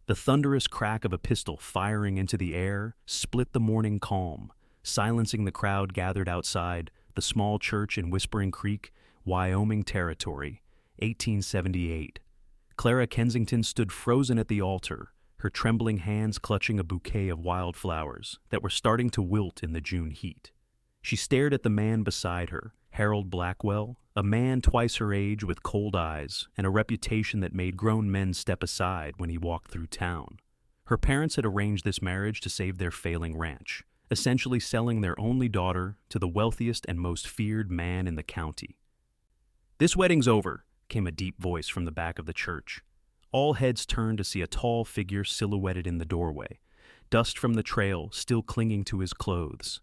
The thunderous crack of a pistol firing into the air split the morning calm, silencing the crowd gathered outside the small church in Whispering Creek, Wyoming Territory, 1878. Clara Kensington stood frozen at the altar, her trembling hands clutching a bouquet of wildflowers that were starting to wilt in the June heat. She stared at the man beside her, Harold Blackwell, a man twice her age with cold eyes and a reputation that made grown men step aside when he walked through town. Her parents had arranged this marriage to save their failing ranch, essentially selling their only daughter to the wealthiest and most feared man in the county. "This wedding's over," came a deep voice from the back of the church. All heads turned to see a tall figure silhouetted in the doorway, dust from the trail still clinging to his clothes.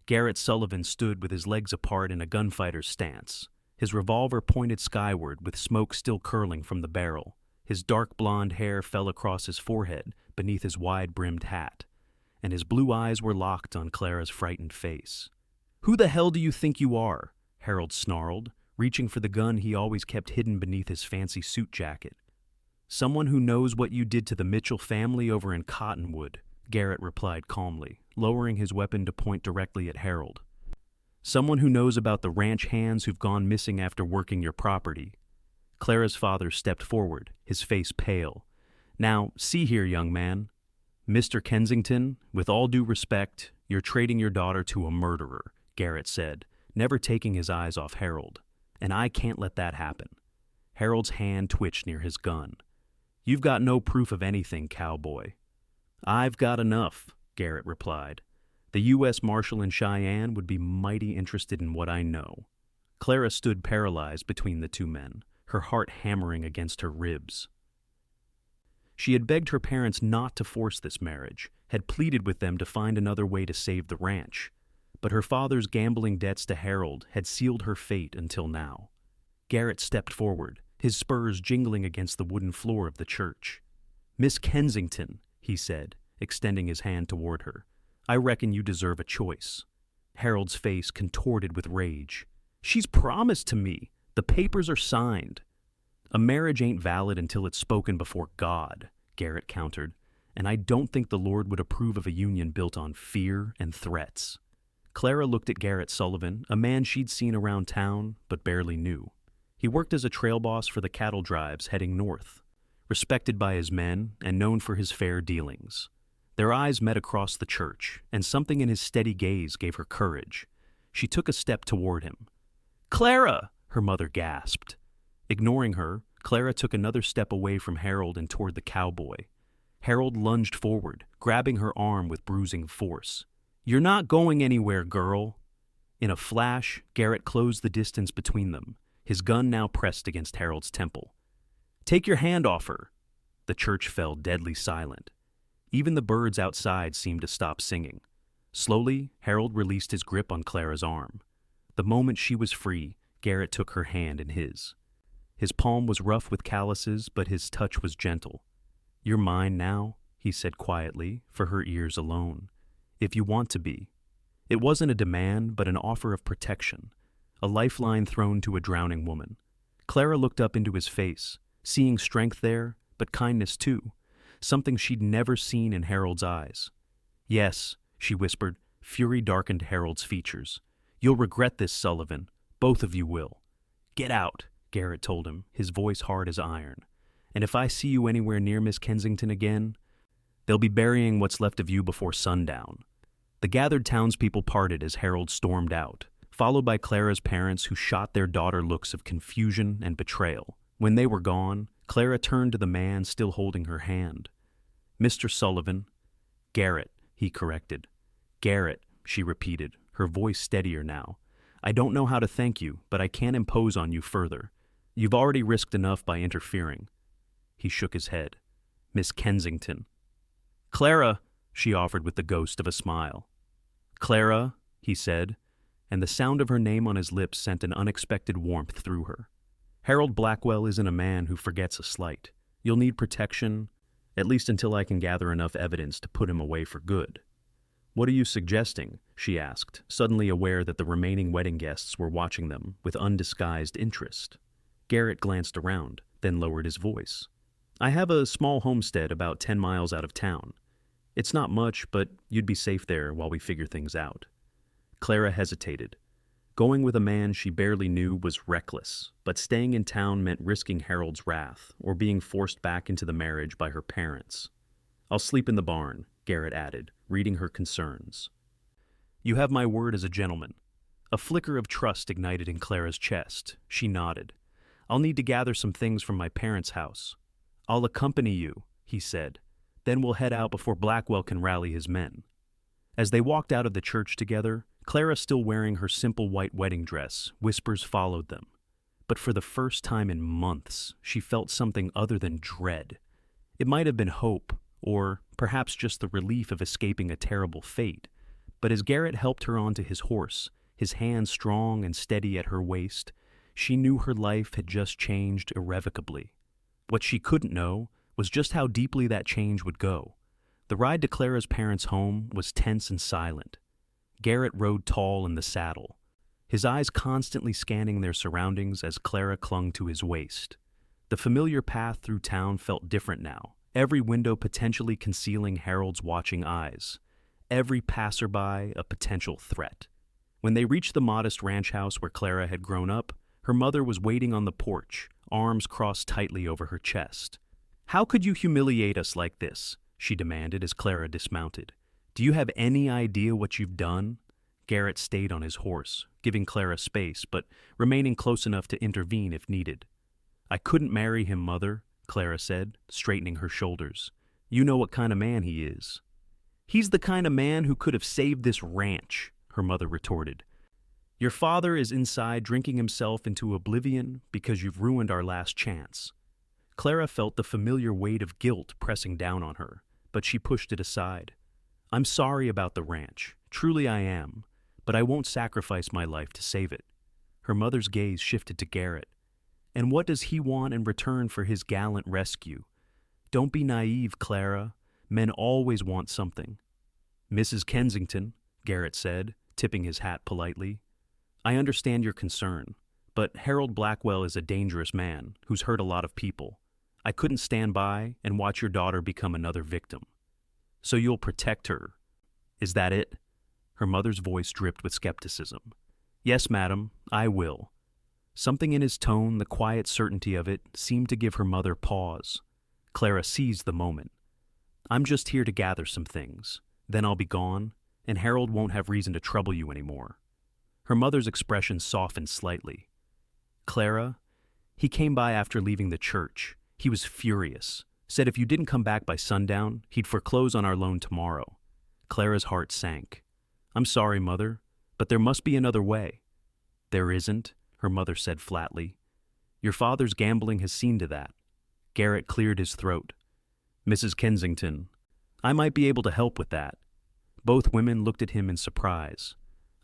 Garrett Sullivan stood with his legs apart in a gunfighter's stance, his revolver pointed skyward with smoke still curling from the barrel. His dark blonde hair fell across his forehead beneath his wide-brimmed hat, and his blue eyes were locked on Clara's frightened face. "Who the hell do you think you are?" Harold snarled, reaching for the gun he always kept hidden beneath his fancy suit jacket. "Someone who knows what you did to the Mitchell family over in Cottonwood," Garrett replied calmly, lowering his weapon to point directly at Harold. "Someone who knows about the ranch hands who've gone missing after working your property." Clara's father stepped forward, his face pale. "Now, see here, young man. Mr. Kensington, with all due respect, you're trading your daughter to a murderer," Garrett said, never taking his eyes off Harold. "And I can't let that happen." Harold's hand twitched near his gun. "You've got no proof of anything, cowboy." "I've got enough," Garrett replied. "The U.S. Marshal in Cheyenne would be mighty interested in what I know." Clara stood paralyzed between the two men, her heart hammering against her ribs. She had begged her parents not to force this marriage, had pleaded with them to find another way to save the ranch. But her father's gambling debts to Harold had sealed her fate until now. Garrett stepped forward, his spurs jingling against the wooden floor of the church. "Miss Kensington," he said, extending his hand toward her, "I reckon you deserve a choice." Harold's face contorted with rage. "She's promised to me. The papers are signed." "A marriage ain't valid until it's spoken before God," Garrett countered, "and I don't think the Lord would approve of a union built on fear and threats." Clara looked at Garrett Sullivan, a man she'd seen around town but barely knew. He worked as a trail boss for the cattle drives heading north, respected by his men and known for his fair dealings. Their eyes met across the church, and something in his steady gaze gave her courage. She took a step toward him. "Clara!" her mother gasped. Ignoring her, Clara took another step away from Harold and toward the cowboy. Harold lunged forward, grabbing her arm with bruising force. "You're not going anywhere, girl." In a flash, Garrett closed the distance between them, his gun now pressed against Harold's temple. "Take your hand off her." The church fell deadly silent. Even the birds outside seemed to stop singing. Slowly, Harold released his grip on Clara's arm. The moment she was free, Garrett took her hand in his. His palm was rough with calluses, but his touch was gentle. "You're mine now," he said quietly, for her ears alone. "If you want to be." It wasn't a demand, but an offer of protection, a lifeline thrown to a drowning woman. Clara looked up into his face, seeing strength there, but kindness too, something she'd never seen in Harold's eyes. "Yes," she whispered, fury darkened Harold's features. "You'll regret this, Sullivan. Both of you will." "Get out," Garrett told him, his voice hard as iron. "And if I see you anywhere near Miss Kensington again, they'll be burying what's left of you before sundown." The gathered townspeople parted as Harold stormed out, followed by Clara's parents who shot their daughter looks of confusion and betrayal. When they were gone, Clara turned to the man still holding her hand. "Mr. Sullivan." "Garrett," he corrected. "Garrett," she repeated, her voice steadier now. "I don't know how to thank you, but I can't impose on you further. You've already risked enough by interfering." He shook his head. "Miss Kensington." "Clara," she offered with the ghost of a smile. "Clara," he said, and the sound of her name on his lips sent an unexpected warmth through her. "Harold Blackwell isn't a man who forgets a slight. You'll need protection, at least until I can gather enough evidence to put him away for good." "What are you suggesting?" she asked, suddenly aware that the remaining wedding guests were watching them with undisguised interest. Garrett glanced around, then lowered his voice. I have a small homestead about 10 miles out of town. It's not much, but you'd be safe there while we figure things out. Clara hesitated. Going with a man she barely knew was reckless, but staying in town meant risking Harold's wrath or being forced back into the marriage by her parents. I'll sleep in the barn, Garrett added, reading her concerns. You have my word as a gentleman. A flicker of trust ignited in Clara's chest. She nodded. I'll need to gather some things from my parents' house. I'll accompany you, he said. Then we'll head out before Blackwell can rally his men. As they walked out of the church together, Clara still wearing her simple white wedding dress, whispers followed them. But for the first time in months, she felt something other than dread. It might have been hope, or perhaps just the relief of escaping a terrible fate. But as Garrett helped her onto his horse, his hand strong and steady at her waist, she knew her life had just changed irrevocably. What she couldn't know was just how deeply that change would go. The ride to Clara's parents' home was tense and silent. Garrett rode tall in the saddle, his eyes constantly scanning their surroundings as Clara clung to his waist. The familiar path through town felt different now, every window potentially concealing Harold's watching eyes, every passerby a potential threat. When they reached the modest ranch house where Clara had grown up, her mother was waiting on the porch, arms crossed tightly over her chest. "How could you humiliate us like this?" she demanded as Clara dismounted. "Do you have any idea what you've done?" Garrett stayed on his horse, giving Clara space, but remaining close enough to intervene if needed. "I couldn't marry him, Mother," Clara said, straightening her shoulders. "You know what kind of man he is." "He's the kind of man who could have saved this ranch," her mother retorted. "Your father is inside drinking himself into oblivion because you've ruined our last chance." Clara felt the familiar weight of guilt pressing down on her, but she pushed it aside. "I'm sorry about the ranch. Truly I am. But I won't sacrifice my life to save it." Her mother's gaze shifted to Garrett. "And what does he want in return for his gallant rescue? Don't be naive, Clara. Men always want something." "Mrs. Kensington," Garrett said, tipping his hat politely, "I understand your concern, but Harold Blackwell is a dangerous man who's hurt a lot of people. I couldn't stand by and watch your daughter become another victim. So you'll protect her. Is that it?" Her mother's voice dripped with skepticism. "Yes, madam, I will." Something in his tone, the quiet certainty of it, seemed to give her mother pause. Clara seized the moment. "I'm just here to gather some things. Then I'll be gone, and Harold won't have reason to trouble you anymore." Her mother's expression softened slightly. "Clara, he came by after leaving the church. He was furious. Said if you didn't come back by sundown, he'd foreclose on our loan tomorrow." Clara's heart sank. "I'm sorry, Mother, but there must be another way." "There isn't," her mother said flatly. "Your father's gambling has seen to that." Garrett cleared his throat. "Mrs. Kensington, I might be able to help with that." Both women looked at him in surprise.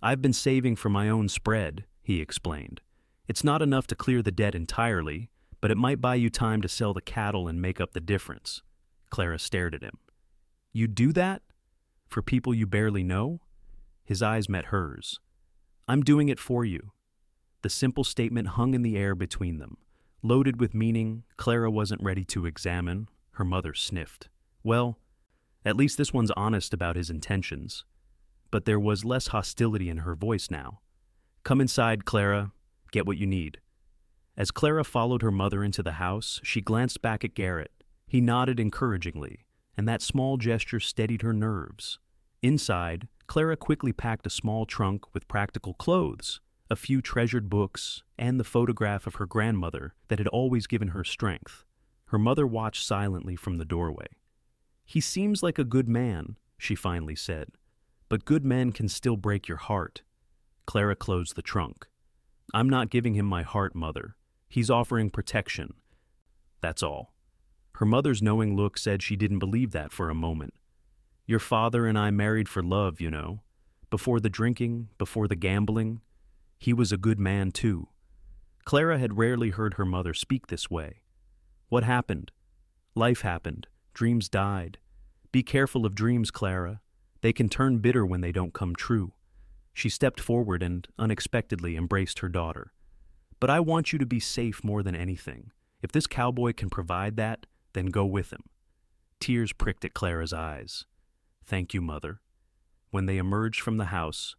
"I've been saving for my own spread," he explained. "It's not enough to clear the debt entirely, but it might buy you time to sell the cattle and make up the difference." Clara stared at him. "You do that? For people you barely know?" His eyes met hers. "I'm doing it for you." The simple statement hung in the air between them. Loaded with meaning, Clara wasn't ready to examine. Her mother sniffed. "Well, at least this one's honest about his intentions." But there was less hostility in her voice now. "Come inside, Clara. Get what you need." As Clara followed her mother into the house, she glanced back at Garrett. He nodded encouragingly, and that small gesture steadied her nerves. Inside, Clara quickly packed a small trunk with practical clothes, a few treasured books, and the photograph of her grandmother that had always given her strength. Her mother watched silently from the doorway. "He seems like a good man," she finally said, "but good men can still break your heart." Clara closed the trunk. "I'm not giving him my heart, Mother. He's offering protection. That's all." Her mother's knowing look said she didn't believe that for a moment. "Your father and I married for love, you know. Before the drinking, before the gambling. He was a good man, too." Clara had rarely heard her mother speak this way. "What happened?" "Life happened. Dreams died. Be careful of dreams, Clara. They can turn bitter when they don't come true." She stepped forward and, unexpectedly, embraced her daughter. "But I want you to be safe more than anything. If this cowboy can provide that, then go with him. Tears pricked at Clara's eyes. Thank you, Mother. When they emerged from the house,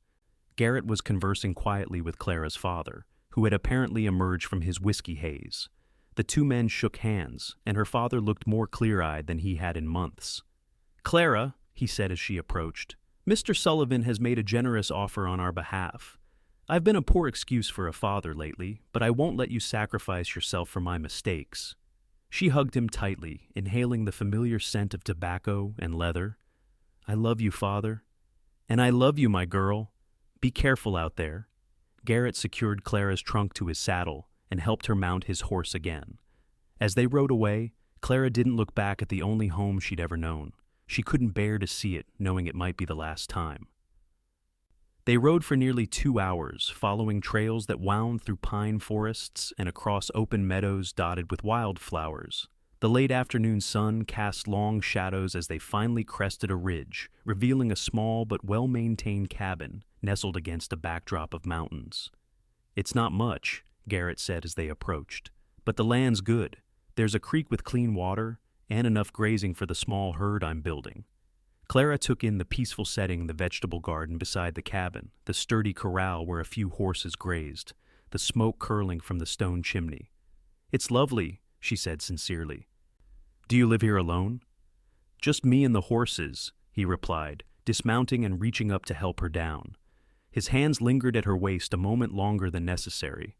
Garrett was conversing quietly with Clara's father, who had apparently emerged from his whiskey haze. The two men shook hands, and her father looked more clear-eyed than he had in months. Clara, he said as she approached, Mr. Sullivan has made a generous offer on our behalf. I've been a poor excuse for a father lately, but I won't let you sacrifice yourself for my mistakes. She hugged him tightly, inhaling the familiar scent of tobacco and leather. I love you, Father. And I love you, my girl. Be careful out there. Garrett secured Clara's trunk to his saddle and helped her mount his horse again. As they rode away, Clara didn't look back at the only home she'd ever known. She couldn't bear to see it, knowing it might be the last time. They rode for nearly 2 hours, following trails that wound through pine forests and across open meadows dotted with wildflowers. The late afternoon sun cast long shadows as they finally crested a ridge, revealing a small but well-maintained cabin nestled against a backdrop of mountains. It's not much, Garrett said as they approached, but the land's good. There's a creek with clean water and enough grazing for the small herd I'm building. Clara took in the peaceful setting, the vegetable garden beside the cabin, the sturdy corral where a few horses grazed, the smoke curling from the stone chimney. It's lovely, she said sincerely. Do you live here alone? Just me and the horses, he replied, dismounting and reaching up to help her down. His hands lingered at her waist a moment longer than necessary,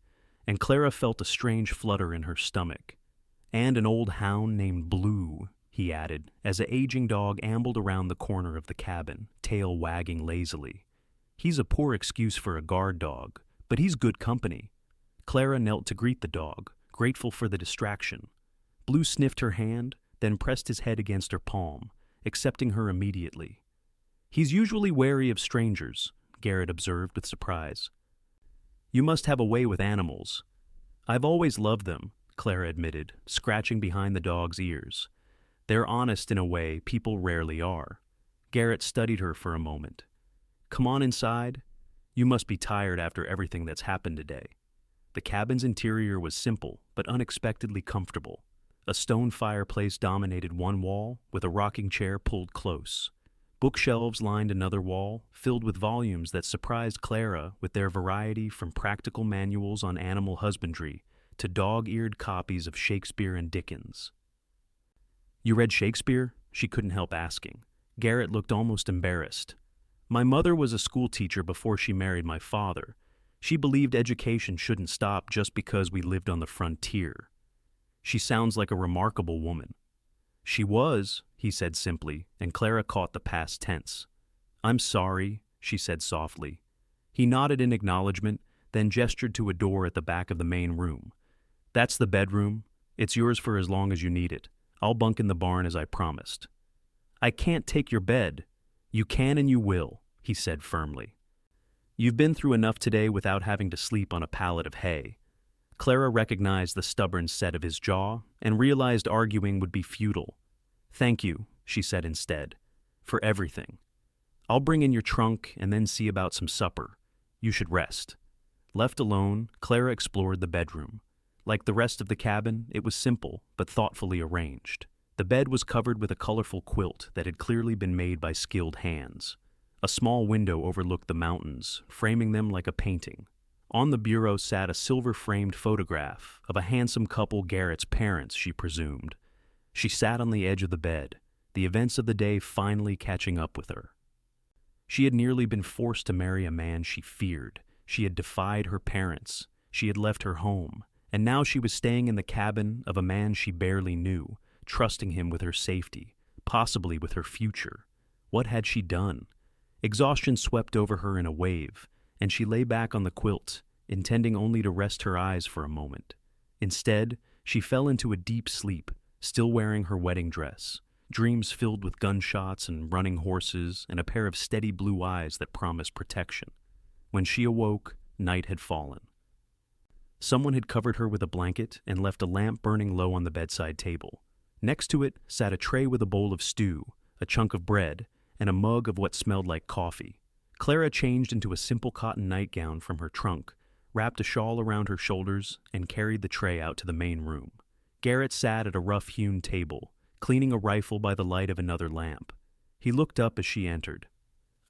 and Clara felt a strange flutter in her stomach. And an old hound named Blue, he added, as an aging dog ambled around the corner of the cabin, tail wagging lazily. He's a poor excuse for a guard dog, but he's good company. Clara knelt to greet the dog, grateful for the distraction. Blue sniffed her hand, then pressed his head against her palm, accepting her immediately. He's usually wary of strangers, Garrett observed with surprise. You must have a way with animals. I've always loved them, Clara admitted, scratching behind the dog's ears. They're honest in a way people rarely are. Garrett studied her for a moment. Come on inside. You must be tired after everything that's happened today. The cabin's interior was simple, but unexpectedly comfortable. A stone fireplace dominated one wall, with a rocking chair pulled close. Bookshelves lined another wall, filled with volumes that surprised Clara with their variety from practical manuals on animal husbandry to dog-eared copies of Shakespeare and Dickens. You read Shakespeare? She couldn't help asking. Garrett looked almost embarrassed. My mother was a schoolteacher before she married my father. She believed education shouldn't stop just because we lived on the frontier. She sounds like a remarkable woman. She was, he said simply, and Clara caught the past tense. I'm sorry, she said softly. He nodded in acknowledgement, then gestured to a door at the back of the main room. That's the bedroom. It's yours for as long as you need it. I'll bunk in the barn as I promised. I can't take your bed. You can and you will, he said firmly. You've been through enough today without having to sleep on a pallet of hay. Clara recognized the stubborn set of his jaw and realized arguing would be futile. Thank you, she said instead, for everything. I'll bring in your trunk and then see about some supper. You should rest. Left alone, Clara explored the bedroom. Like the rest of the cabin, it was simple but thoughtfully arranged. The bed was covered with a colorful quilt that had clearly been made by skilled hands. A small window overlooked the mountains, framing them like a painting. On the bureau sat a silver-framed photograph of a handsome couple, Garrett's parents, she presumed. She sat on the edge of the bed, the events of the day finally catching up with her. She had nearly been forced to marry a man she feared. She had defied her parents. She had left her home. And now she was staying in the cabin of a man she barely knew, trusting him with her safety, possibly with her future. What had she done? Exhaustion swept over her in a wave, and she lay back on the quilt, intending only to rest her eyes for a moment. Instead, she fell into a deep sleep, still wearing her wedding dress, dreams filled with gunshots and running horses and a pair of steady blue eyes that promised protection. When she awoke, night had fallen. Someone had covered her with a blanket and left a lamp burning low on the bedside table. Next to it sat a tray with a bowl of stew, a chunk of bread, and a mug of what smelled like coffee. Clara changed into a simple cotton nightgown from her trunk, wrapped a shawl around her shoulders, and carried the tray out to the main room. Garrett sat at a rough-hewn table, cleaning a rifle by the light of another lamp. He looked up as she entered.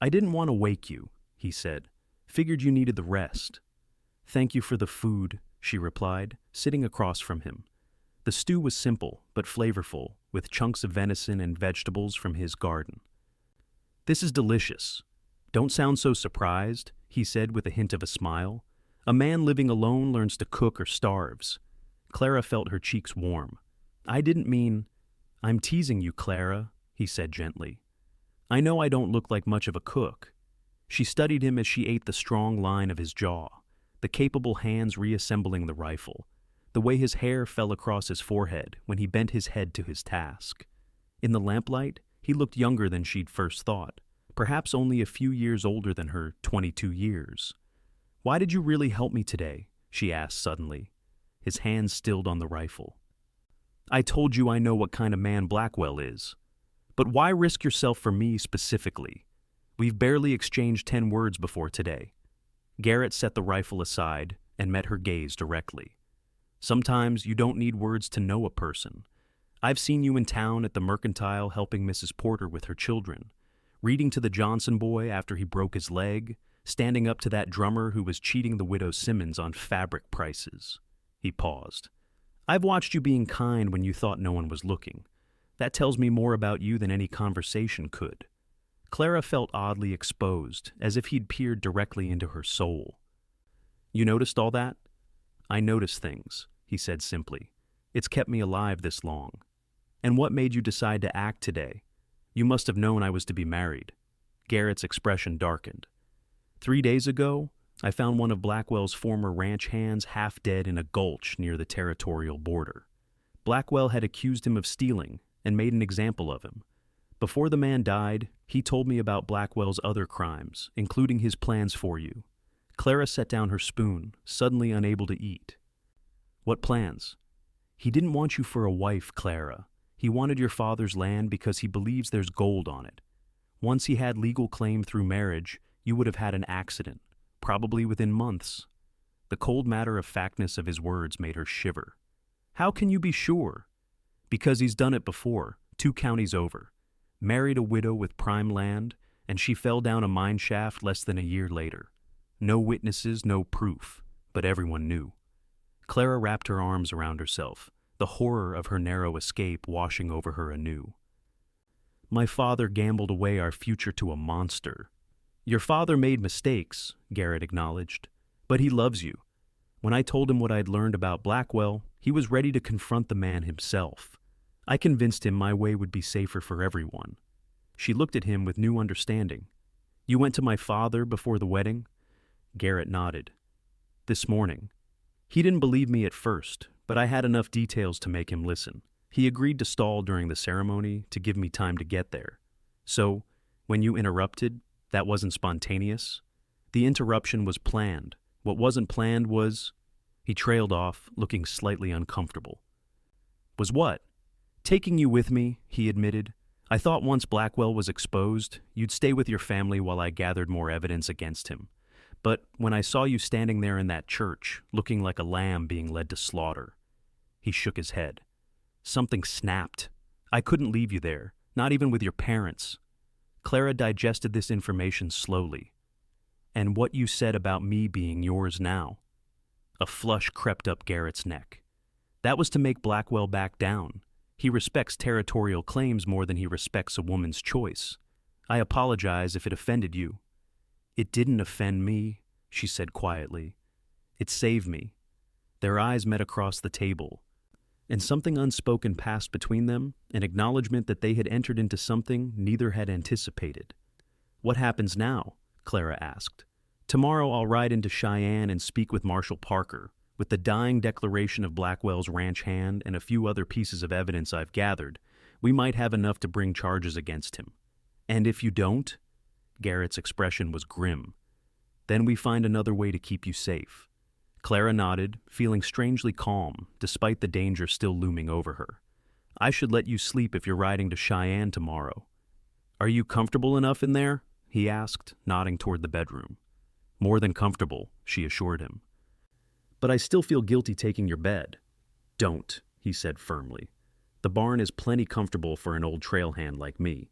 "I didn't want to wake you," he said. "Figured you needed the rest." "Thank you for the food," she replied, sitting across from him. The stew was simple but flavorful, with chunks of venison and vegetables from his garden. "This is delicious. Don't sound so surprised," he said with a hint of a smile. "A man living alone learns to cook or starves." Clara felt her cheeks warm. "I didn't mean—" "I'm teasing you, Clara," he said gently. "I know I don't look like much of a cook." She studied him as she ate the strong line of his jaw, the capable hands reassembling the rifle, the way his hair fell across his forehead when he bent his head to his task. In the lamplight, he looked younger than she'd first thought, perhaps only a few years older than her 22 years. "Why did you really help me today?" she asked suddenly. His hands stilled on the rifle. "I told you I know what kind of man Blackwell is. But why risk yourself for me specifically? We've barely exchanged 10 words before today." Garrett set the rifle aside and met her gaze directly. "Sometimes you don't need words to know a person. I've seen you in town at the Mercantile helping Mrs. Porter with her children, reading to the Johnson boy after he broke his leg, standing up to that drummer who was cheating the widow Simmons on fabric prices." He paused. "I've watched you being kind when you thought no one was looking. That tells me more about you than any conversation could." Clara felt oddly exposed, as if he'd peered directly into her soul. "You noticed all that?" "I notice things," he said simply. "It's kept me alive this long." "And what made you decide to act today? You must have known I was to be married." Garrett's expression darkened. 3 days ago, I found one of Blackwell's former ranch hands half dead in a gulch near the territorial border. Blackwell had accused him of stealing and made an example of him. Before the man died, he told me about Blackwell's other crimes, including his plans for you. Clara set down her spoon, suddenly unable to eat. "What plans?" "He didn't want you for a wife, Clara. He wanted your father's land because he believes there's gold on it. Once he had legal claim through marriage, you would have had an accident, probably within months." The cold matter-of-factness of his words made her shiver. "How can you be sure?" "Because he's done it before, 2 counties over. Married a widow with prime land, and she fell down a mine shaft less than a year later. No witnesses, no proof, but everyone knew." Clara wrapped her arms around herself, the horror of her narrow escape washing over her anew. "My father gambled away our future to a monster." "Your father made mistakes," Garrett acknowledged, "but he loves you. When I told him what I'd learned about Blackwell, he was ready to confront the man himself. I convinced him my way would be safer for everyone." She looked at him with new understanding. "You went to my father before the wedding?" Garrett nodded. "This morning. He didn't believe me at first, but I had enough details to make him listen. He agreed to stall during the ceremony to give me time to get there. So, when you interrupted, that wasn't spontaneous. The interruption was planned. What wasn't planned was—" He trailed off, looking slightly uncomfortable. "Was what?" "Taking you with me," he admitted. "I thought once Blackwell was exposed, you'd stay with your family while I gathered more evidence against him. But when I saw you standing there in that church, looking like a lamb being led to slaughter—" He shook his head. "Something snapped. I couldn't leave you there, not even with your parents." Clara digested this information slowly. "And what you said about me being yours now?" A flush crept up Garrett's neck. "That was to make Blackwell back down. He respects territorial claims more than he respects a woman's choice. I apologize if it offended you." "It didn't offend me," she said quietly. "It saved me." Their eyes met across the table, and something unspoken passed between them, an acknowledgement that they had entered into something neither had anticipated. "What happens now?" Clara asked. "Tomorrow I'll ride into Cheyenne and speak with Marshal Parker. With the dying declaration of Blackwell's ranch hand and a few other pieces of evidence I've gathered, we might have enough to bring charges against him. And if you don't?" Garrett's expression was grim. "Then we find another way to keep you safe." Clara nodded, feeling strangely calm, despite the danger still looming over her. "I should let you sleep if you're riding to Cheyenne tomorrow." "Are you comfortable enough in there?" he asked, nodding toward the bedroom. "More than comfortable," she assured him. "But I still feel guilty taking your bed." "Don't," he he said firmly. "The barn is plenty comfortable for an old trail hand like me."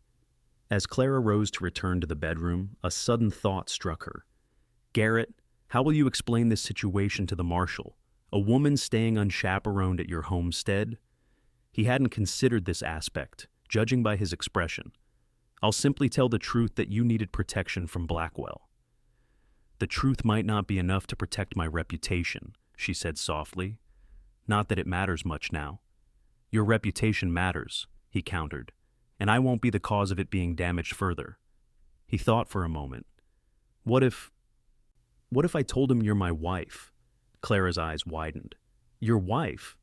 As Clara rose to return to the bedroom, a sudden thought struck her. "Garrett, how will you explain this situation to the marshal? A woman staying unchaperoned at your homestead?" He hadn't considered this aspect, judging by his expression. "I'll simply tell the truth that you needed protection from Blackwell." "The truth might not be enough to protect my reputation," she said softly. "Not that it matters much now." "Your reputation matters," he countered, "and I won't be the cause of it being damaged further." He thought for a moment. What if I told him you're my wife?" Clara's eyes widened. "Your wife?"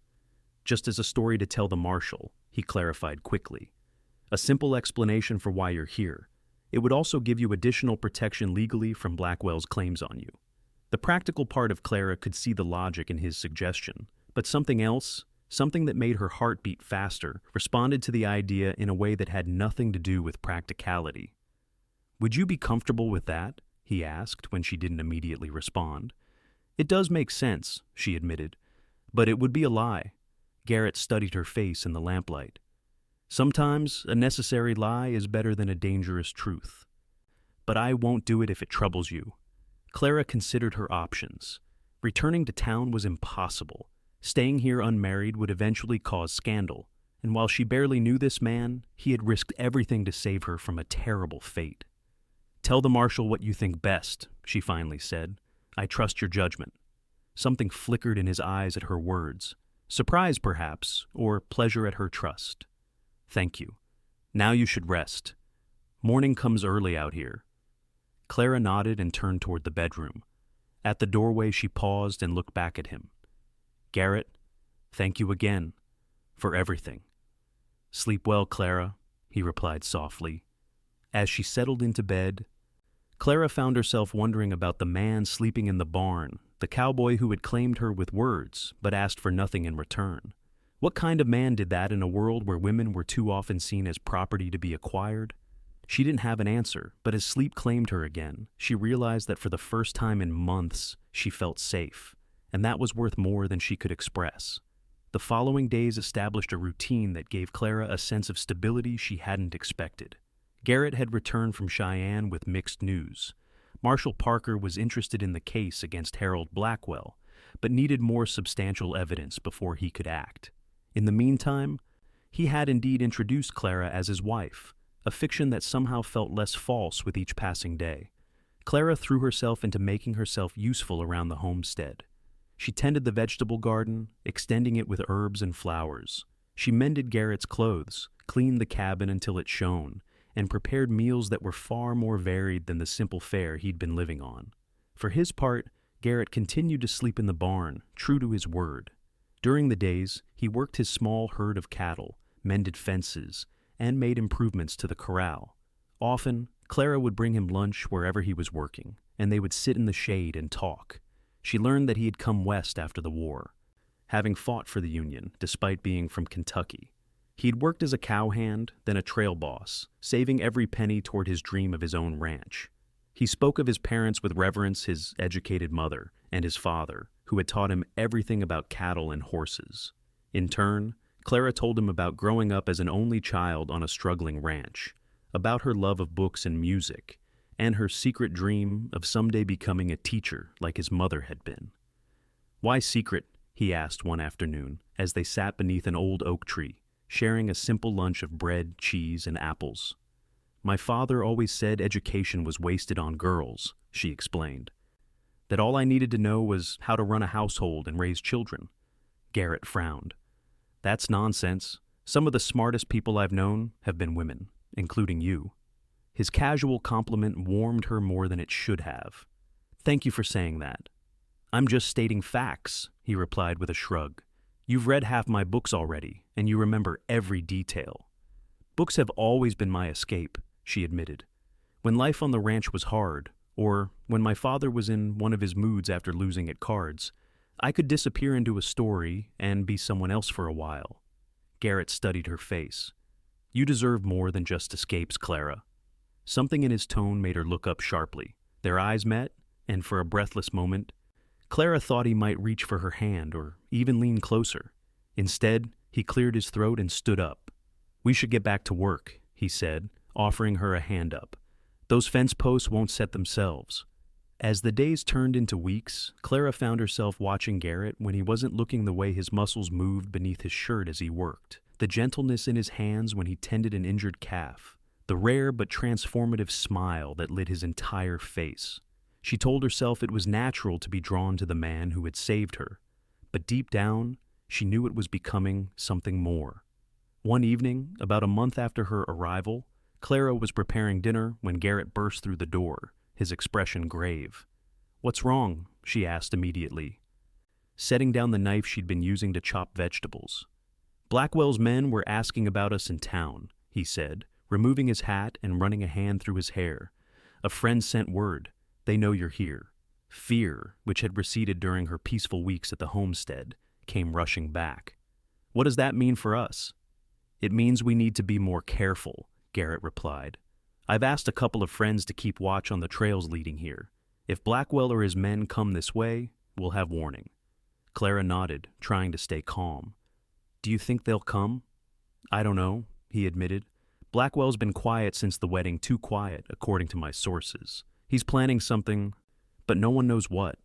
"Just as a story to tell the marshal," he clarified quickly. "A simple explanation for why you're here. It would also give you additional protection legally from Blackwell's claims on you." The practical part of Clara could see the logic in his suggestion, but something else, something that made her heart beat faster, responded to the idea in a way that had nothing to do with practicality. "Would you be comfortable with that?" he asked when she didn't immediately respond. "It does make sense," she admitted, "but it would be a lie." Garrett studied her face in the lamplight. "Sometimes a necessary lie is better than a dangerous truth. But I won't do it if it troubles you." Clara considered her options. Returning to town was impossible. Staying here unmarried would eventually cause scandal, and while she barely knew this man, he had risked everything to save her from a terrible fate. "Tell the marshal what you think best," she finally said. "I trust your judgment." Something flickered in his eyes at her words. Surprise, perhaps, or pleasure at her trust. "Thank you. Now you should rest. Morning comes early out here." Clara nodded and turned toward the bedroom. At the doorway she paused and looked back at him. "Garrett, thank you again. For everything." "Sleep well, Clara," he replied softly. As she settled into bed, Clara found herself wondering about the man sleeping in the barn, the cowboy who had claimed her with words but asked for nothing in return. What kind of man did that in a world where women were too often seen as property to be acquired? She didn't have an answer, but as sleep claimed her again, she realized that for the first time in months, she felt safe, and that was worth more than she could express. The following days established a routine that gave Clara a sense of stability she hadn't expected. Garrett had returned from Cheyenne with mixed news. Marshal Parker was interested in the case against Harold Blackwell, but needed more substantial evidence before he could act. In the meantime, he had indeed introduced Clara as his wife, a fiction that somehow felt less false with each passing day. Clara threw herself into making herself useful around the homestead. She tended the vegetable garden, extending it with herbs and flowers. She mended Garrett's clothes, cleaned the cabin until it shone, and prepared meals that were far more varied than the simple fare he'd been living on. For his part, Garrett continued to sleep in the barn, true to his word. During the days, he worked his small herd of cattle, mended fences, and made improvements to the corral. Often, Clara would bring him lunch wherever he was working, and they would sit in the shade and talk. She learned that he had come west after the war, having fought for the Union despite being from Kentucky. He'd worked as a cowhand, then a trail boss, saving every penny toward his dream of his own ranch. He spoke of his parents with reverence, his educated mother, and his father, who had taught him everything about cattle and horses. In turn, Clara told him about growing up as an only child on a struggling ranch, about her love of books and music, and her secret dream of someday becoming a teacher like his mother had been. "Why secret?" he asked one afternoon as they sat beneath an old oak tree, sharing a simple lunch of bread, cheese, and apples. "My father always said education was wasted on girls," she explained. "That all I needed to know was how to run a household and raise children." Garrett frowned. "That's nonsense. Some of the smartest people I've known have been women, including you." His casual compliment warmed her more than it should have. "Thank you for saying that." "I'm just stating facts," he replied with a shrug. "You've read half my books already, and you remember every detail." "Books have always been my escape," she admitted. "When life on the ranch was hard, or when my father was in one of his moods after losing at cards, I could disappear into a story and be someone else for a while." Garrett studied her face. "You deserve more than just escapes, Clara." Something in his tone made her look up sharply. Their eyes met, and for a breathless moment, Clara thought he might reach for her hand or even lean closer. Instead, He cleared his throat and stood up. "We should get back to work," he said, offering her a hand up. "Those fence posts won't set themselves." As the days turned into weeks, Clara found herself watching Garrett when he wasn't looking the way his muscles moved beneath his shirt as he worked, the gentleness in his hands when he tended an injured calf, the rare but transformative smile that lit his entire face. She told herself it was natural to be drawn to the man who had saved her, but deep down, she knew it was becoming something more. One evening, about a month after her arrival, Clara was preparing dinner when Garrett burst through the door, his expression grave. "What's wrong?" she asked immediately, setting down the knife she'd been using to chop vegetables. "Blackwell's men were asking about us in town," he said, removing his hat and running a hand through his hair. "A friend sent word. They know you're here." Fear, which had receded during her peaceful weeks at the homestead, came rushing back. "What does that mean for us?" "It means we need to be more careful," Garrett replied. "I've asked a couple of friends to keep watch on the trails leading here. If Blackwell or his men come this way, we'll have warning." Clara nodded, trying to stay calm. "Do you think they'll come?" "I don't know," he admitted. "Blackwell's been quiet since the wedding, too quiet, according to my sources. He's planning something, but no one knows what."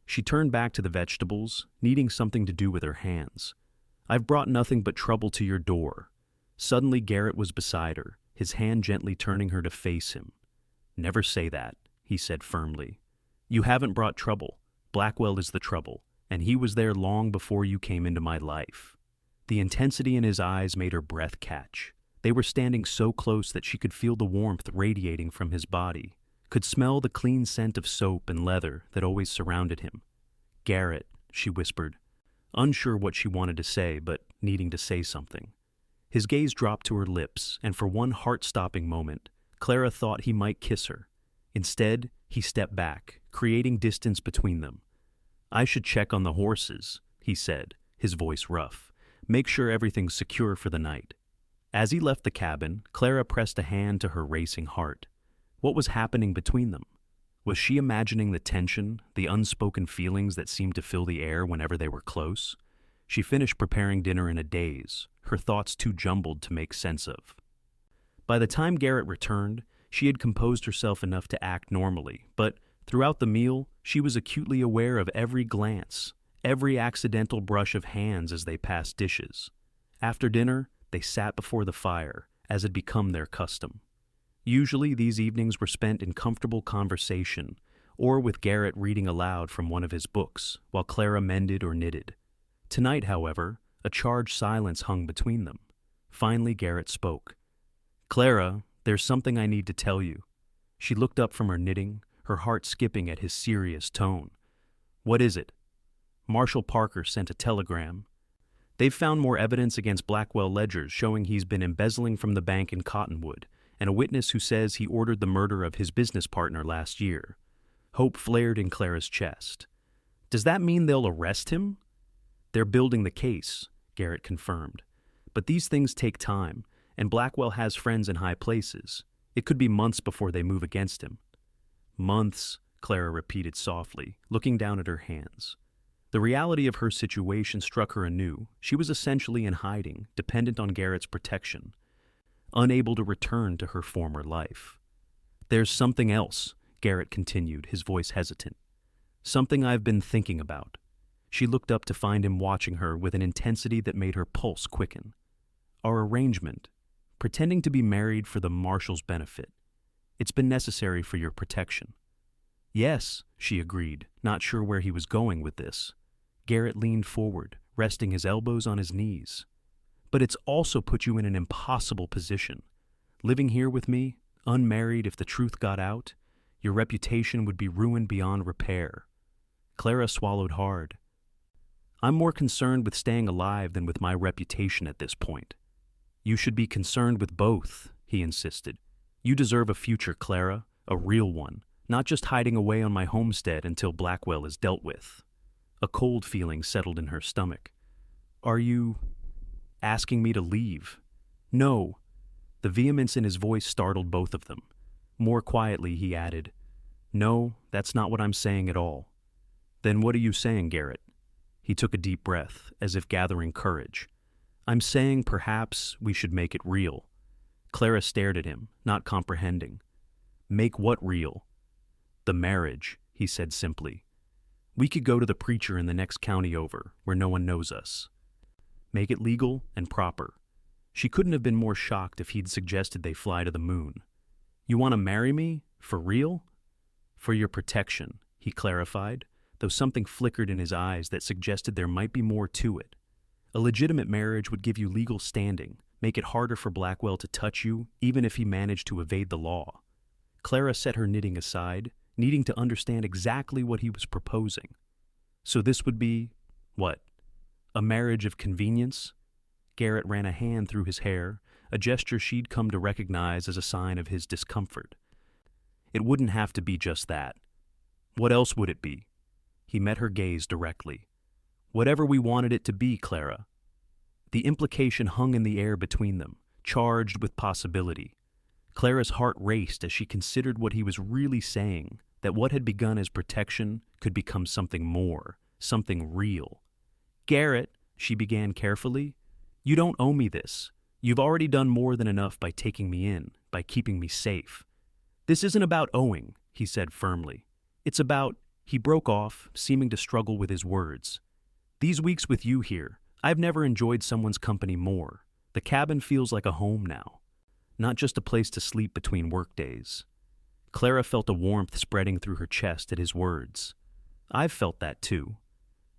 She turned back to the vegetables, needing something to do with her hands. "I've brought nothing but trouble to your door." Suddenly Garrett was beside her, his hand gently turning her to face him. "Never say that," he said firmly. "You haven't brought trouble. Blackwell is the trouble, and he was there long before you came into my life." The intensity in his eyes made her breath catch. They were standing so close that she could feel the warmth radiating from his body, could smell the clean scent of soap and leather that always surrounded him. "Garrett," she whispered, unsure what she wanted to say, but needing to say something. His gaze dropped to her lips, and for one heart-stopping moment, Clara thought he might kiss her. Instead, he stepped back, creating distance between them. "I should check on the horses," he said, his voice rough. "Make sure everything's secure for the night." As he left the cabin, Clara pressed a hand to her racing heart. What was happening between them? Was she imagining the tension, the unspoken feelings that seemed to fill the air whenever they were close? She finished preparing dinner in a daze, her thoughts too jumbled to make sense of. By the time Garrett returned, she had composed herself enough to act normally, but throughout the meal, she was acutely aware of every glance, every accidental brush of hands as they passed dishes. After dinner, they sat before the fire, as had become their custom. Usually, these evenings were spent in comfortable conversation, or with Garrett reading aloud from one of his books, while Clara mended or knitted. Tonight, however, a charged silence hung between them. Finally, Garrett spoke. "Clara, there's something I need to tell you." She looked up from her knitting, her heart skipping at his serious tone. "What is it?" "Marshall Parker sent a telegram. They've found more evidence against Blackwell ledgers showing he's been embezzling from the bank in Cottonwood, and a witness who says he ordered the murder of his business partner last year." Hope flared in Clara's chest. "Does that mean they'll arrest him?" "They're building the case," Garrett confirmed. "But these things take time, and Blackwell has friends in high places. It could be months before they move against him." "Months," Clara repeated softly, looking down at her hands. The reality of her situation struck her anew. She was essentially in hiding, dependent on Garrett's protection, unable to return to her former life. "There's something else," Garrett continued, his voice hesitant. "Something I've been thinking about." She looked up to find him watching her with an intensity that made her pulse quicken. "Our arrangement, pretending to be married for the Marshall's benefit. It's been necessary for your protection." "Yes," she agreed, not sure where he was going with this. Garrett leaned forward, resting his elbows on his knees. "But it's also put you in an impossible position. Living here with me, unmarried, if the truth got out, your reputation would be ruined beyond repair." Clara swallowed hard. "I'm more concerned with staying alive than with my reputation at this point." "You should be concerned with both," he insisted. "You deserve a future, Clara, a real one, not just hiding away on my homestead until Blackwell is dealt with." A cold feeling settled in her stomach. "Are you asking me to leave?" "No." The vehemence in his voice startled both of them. More quietly, he added, "No, that's not what I'm saying at all." "Then what are you saying, Garrett?" He took a deep breath, as if gathering courage. I'm saying perhaps we should make it real. Clara stared at him, not comprehending. Make what real? The marriage, he said simply. We could go to the preacher in the next county over, where no one knows us. Make it legal and proper. She couldn't have been more shocked if he'd suggested they fly to the moon. You want to marry me? For real? For your protection, he clarified, though something flickered in his eyes that suggested there might be more to it. A legitimate marriage would give you legal standing, make it harder for Blackwell to touch you, even if he managed to evade the law. Clara set her knitting aside, needing to understand exactly what he was proposing. So this would be, what? A marriage of convenience? Garrett ran a hand through his hair, a gesture she'd come to recognize as a sign of his discomfort. It wouldn't have to be just that. What else would it be? He met her gaze directly. Whatever we wanted it to be, Clara. The implication hung in the air between them, charged with possibility. Clara's heart raced as she considered what he was really saying, that what had begun as protection could become something more, something real. Garrett, she began carefully, you don't owe me this. You've already done more than enough by taking me in, by keeping me safe. This isn't about owing, he said firmly. It's about, he broke off, seeming to struggle with his words. These weeks with you here, I've never enjoyed someone's company more. The cabin feels like a home now, not just a place to sleep between workdays. Clara felt a warmth spreading through her chest at his words. I've felt that too.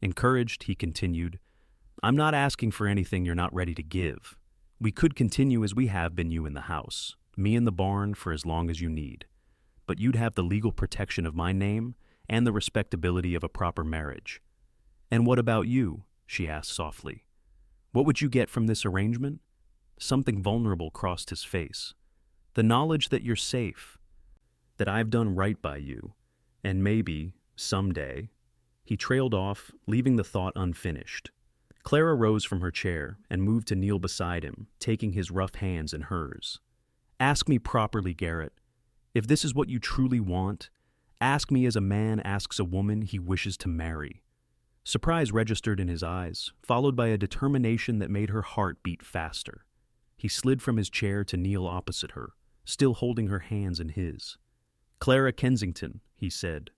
Encouraged, he continued, I'm not asking for anything you're not ready to give. We could continue as we have been you in the house, me in the barn for as long as you need. But you'd have the legal protection of my name and the respectability of a proper marriage. And what about you? She asked softly. What would you get from this arrangement? Something vulnerable crossed his face. The knowledge that you're safe, that I've done right by you, and maybe, someday. He trailed off, leaving the thought unfinished. Clara rose from her chair and moved to kneel beside him, taking his rough hands in hers. Ask me properly, Garrett. If this is what you truly want, ask me as a man asks a woman he wishes to marry. Surprise registered in his eyes, followed by a determination that made her heart beat faster. He slid from his chair to kneel opposite her, still holding her hands in his. Clara Kensington, he said,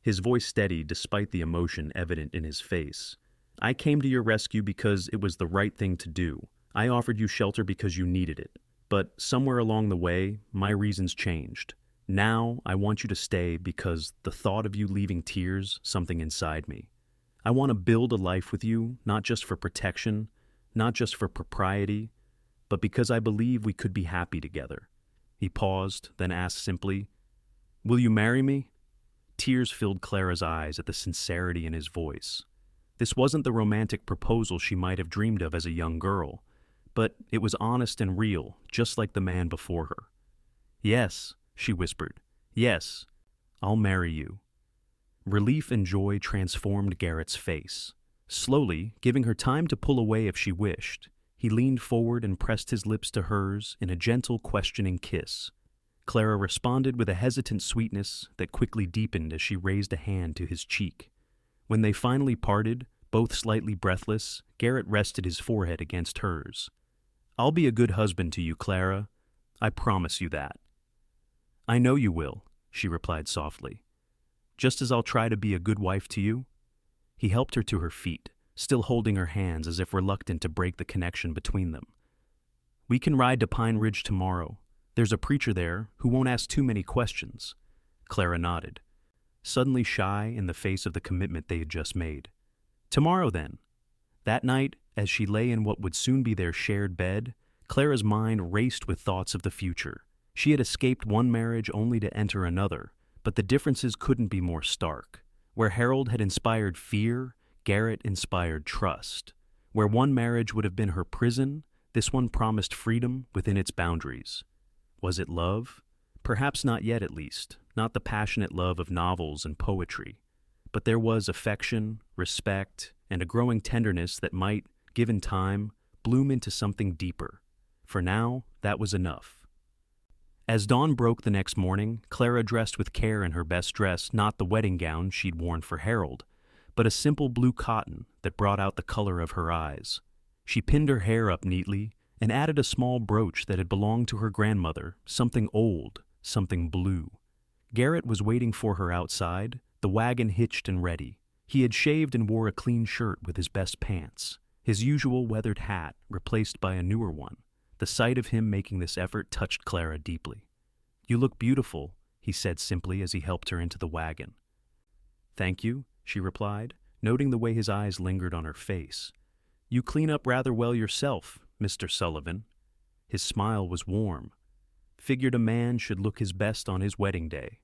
his voice steady despite the emotion evident in his face. I came to your rescue because it was the right thing to do. I offered you shelter because you needed it. But somewhere along the way, my reasons changed. Now I want you to stay because the thought of you leaving tears something inside me. I want to build a life with you, not just for protection, not just for propriety, but because I believe we could be happy together. He paused, then asked simply, Will you marry me? Tears filled Clara's eyes at the sincerity in his voice. This wasn't the romantic proposal she might have dreamed of as a young girl, but it was honest and real, just like the man before her. Yes, she whispered. Yes, I'll marry you. Relief and joy transformed Garrett's face. Slowly, giving her time to pull away if she wished, he leaned forward and pressed his lips to hers in a gentle, questioning kiss. Clara responded with a hesitant sweetness that quickly deepened as she raised a hand to his cheek. When they finally parted, both slightly breathless, Garrett rested his forehead against hers. I'll be a good husband to you, Clara. I promise you that. I know you will, she replied softly. Just as I'll try to be a good wife to you. He helped her to her feet, still holding her hands as if reluctant to break the connection between them. We can ride to Pine Ridge tomorrow. There's a preacher there who won't ask too many questions. Clara nodded, suddenly shy in the face of the commitment they had just made. Tomorrow, then. That night, as she lay in what would soon be their shared bed, Clara's mind raced with thoughts of the future. She had escaped one marriage only to enter another, but the differences couldn't be more stark. Where Harold had inspired fear, Garrett inspired trust. Where one marriage would have been her prison, this one promised freedom within its boundaries. Was it love? Perhaps not yet, at least, not the passionate love of novels and poetry. But there was affection, respect, and a growing tenderness that might, given time, bloom into something deeper. For now, that was enough. As dawn broke the next morning, Clara dressed with care in her best dress, not the wedding gown she'd worn for Harold, but a simple blue cotton that brought out the color of her eyes. She pinned her hair up neatly and added a small brooch that had belonged to her grandmother, something old, something blue. Garrett was waiting for her outside, the wagon hitched and ready. He had shaved and wore a clean shirt with his best pants, his usual weathered hat replaced by a newer one. The sight of him making this effort touched Clara deeply. "You look beautiful," he said simply as he helped her into the wagon. "Thank you," she replied, noting the way his eyes lingered on her face. "You clean up rather well yourself, Mr. Sullivan." His smile was warm. Figured a man should look his best on his wedding day.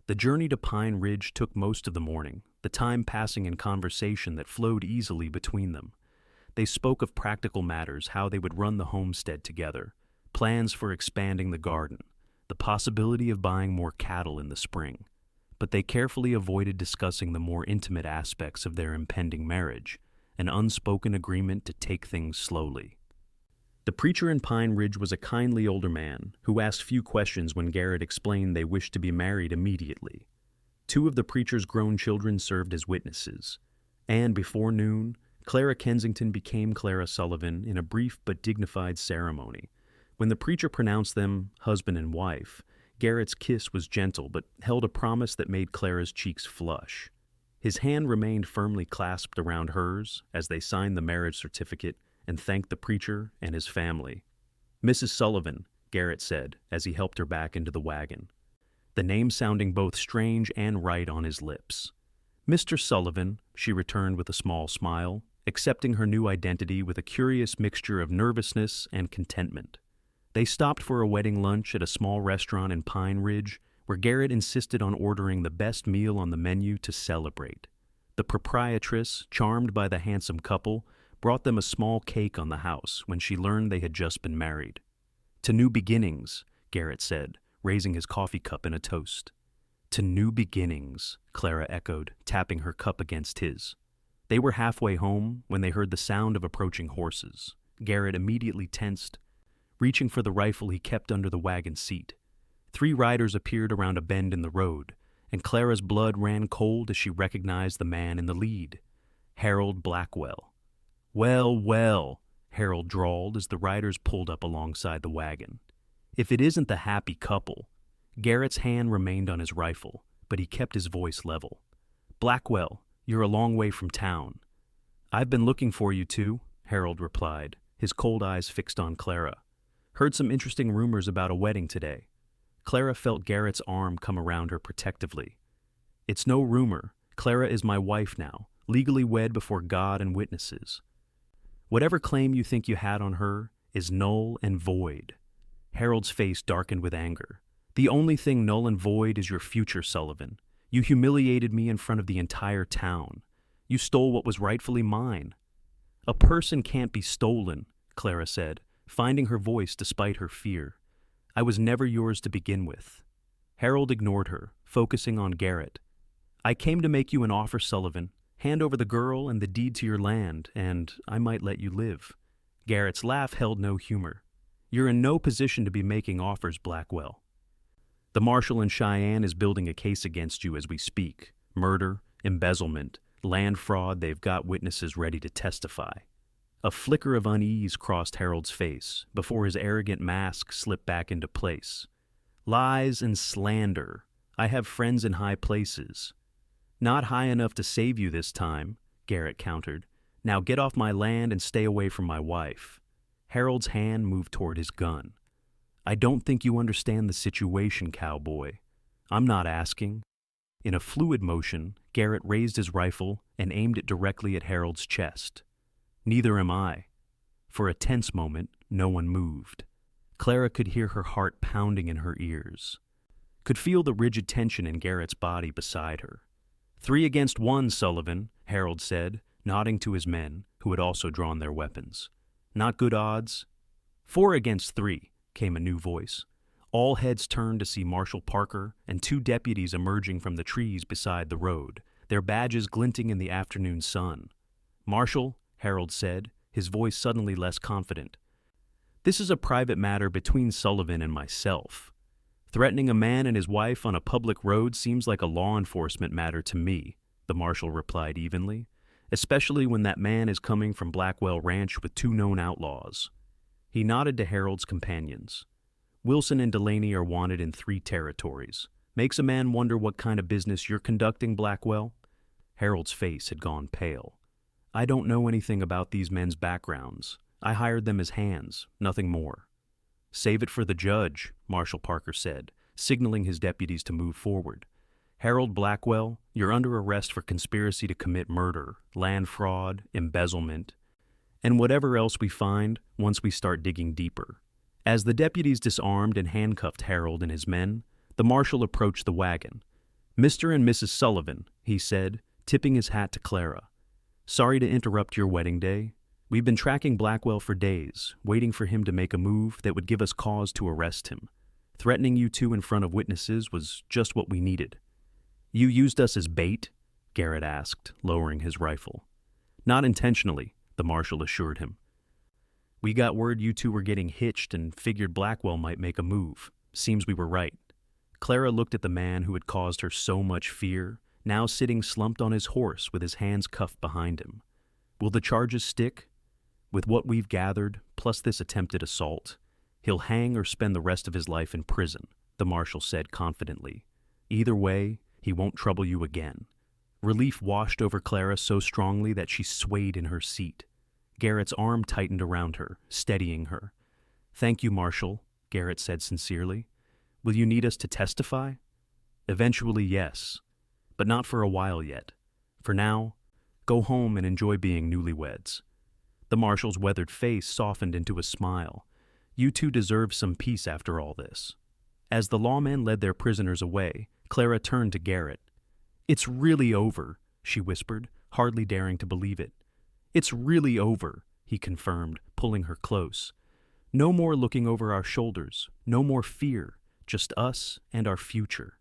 The journey to Pine Ridge took most of the morning, the time passing in conversation that flowed easily between them. They spoke of practical matters, how they would run the homestead together, plans for expanding the garden, the possibility of buying more cattle in the spring. But they carefully avoided discussing the more intimate aspects of their impending marriage, an unspoken agreement to take things slowly. The preacher in Pine Ridge was a kindly older man who asked few questions when Garrett explained they wished to be married immediately. 2 of the preacher's grown children served as witnesses, and before noon, Clara Kensington became Clara Sullivan in a brief but dignified ceremony. When the preacher pronounced them husband and wife, Garrett's kiss was gentle but held a promise that made Clara's cheeks flush. His hand remained firmly clasped around hers as they signed the marriage certificate and thanked the preacher and his family. "Mrs. Sullivan," Garrett said as he helped her back into the wagon, the name sounding both strange and right on his lips. "Mr. Sullivan," she returned with a small smile, accepting her new identity with a curious mixture of nervousness and contentment. They stopped for a wedding lunch at a small restaurant in Pine Ridge, where Garrett insisted on ordering the best meal on the menu to celebrate. The proprietress, charmed by the handsome couple, brought them a small cake on the house when she learned they had just been married. "To new beginnings," Garrett said, raising his coffee cup in a toast. "To new beginnings," Clara echoed, tapping her cup against his. They were halfway home when they heard the sound of approaching horses. Garrett immediately tensed, reaching for the rifle he kept under the wagon seat. 3 riders appeared around a bend in the road, and Clara's blood ran cold as she recognized the man in the lead, Harold Blackwell. "Well, well," Harold drawled as the riders pulled up alongside the wagon. "If it isn't the happy couple." Garrett's hand remained on his rifle, but he kept his voice level. "Blackwell, you're a long way from town." "I've been looking for you too," Harold replied, his cold eyes fixed on Clara. "Heard some interesting rumors about a wedding today." Clara felt Garrett's arm come around her protectively. "It's no rumor. Clara is my wife now, legally wed before God and witnesses. Whatever claim you think you had on her is null and void." Harold's face darkened with anger. "The only thing null and void is your future, Sullivan. You humiliated me in front of the entire town. You stole what was rightfully mine." "A person can't be stolen," Clara said, finding her voice despite her fear. "I was never yours to begin with." Harold ignored her, focusing on Garrett. "I came to make you an offer, Sullivan. Hand over the girl and the deed to your land, and I might let you live." Garrett's laugh held no humor. "You're in no position to be making offers, Blackwell. The marshal in Cheyenne is building a case against you as we speak. Murder, embezzlement, land fraud, they've got witnesses ready to testify." A flicker of unease crossed Harold's face before his arrogant mask slipped back into place. "Lies and slander. I have friends in high places." "Not high enough to save you this time," Garrett countered. "Now get off my land and stay away from my wife." Harold's hand moved toward his gun. "I don't think you understand the situation, Cowboy. I'm not asking." In a fluid motion, Garrett raised his rifle and aimed it directly at Harold's chest. "Neither am I." For a tense moment, no one moved. Clara could hear her heart pounding in her ears, could feel the rigid tension in Garrett's body beside her. "3 against 1, Sullivan," Harold said, nodding to his men, who had also drawn their weapons. "Not good odds." "4 against 3, came a new voice. All heads turned to see Marshal Parker and 2 deputies emerging from the trees beside the road, their badges glinting in the afternoon sun. "Marshal," Harold said, his voice suddenly less confident, "this is a private matter between Sullivan and myself. Threatening a man and his wife on a public road seems like a law enforcement matter to me," the marshal replied evenly. especially when that man is coming from Blackwell Ranch with 2 known outlaws. He nodded to Harold's companions. Wilson and Delaney are wanted in 3 territories. Makes a man wonder what kind of business you're conducting, Blackwell. Harold's face had gone pale. I don't know anything about these men's backgrounds. I hired them as hands, nothing more. Save it for the judge, Marshal Parker said, signaling his deputies to move forward. Harold Blackwell, you're under arrest for conspiracy to commit murder, land fraud, embezzlement, and whatever else we find once we start digging deeper. As the deputies disarmed and handcuffed Harold and his men, the marshal approached the wagon. Mr. and Mrs. Sullivan, he said, tipping his hat to Clara. Sorry to interrupt your wedding day. We've been tracking Blackwell for days, waiting for him to make a move that would give us cause to arrest him. Threatening you 2 in front of witnesses was just what we needed. You used us as bait? Garrett asked, lowering his rifle. Not intentionally, the marshal assured him. We got word you 2 were getting hitched and figured Blackwell might make a move. Seems we were right. Clara looked at the man who had caused her so much fear, now sitting slumped on his horse with his hands cuffed behind him. Will the charges stick? With what we've gathered, plus this attempted assault, he'll hang or spend the rest of his life in prison, the marshal said confidently. Either way, he won't trouble you again. Relief washed over Clara so strongly that she swayed in her seat. Garrett's arm tightened around her, steadying her. Thank you, Marshal, Garrett said sincerely. Will you need us to testify? Eventually, yes, but not for a while yet. For now, go home and enjoy being newlyweds. The marshal's weathered face softened into a smile. You 2 deserve some peace after all this. As the lawmen led their prisoners away, Clara turned to Garrett. It's really over, she whispered, hardly daring to believe it. It's really over, he confirmed, pulling her close. No more looking over our shoulders, no more fear, just us and our future.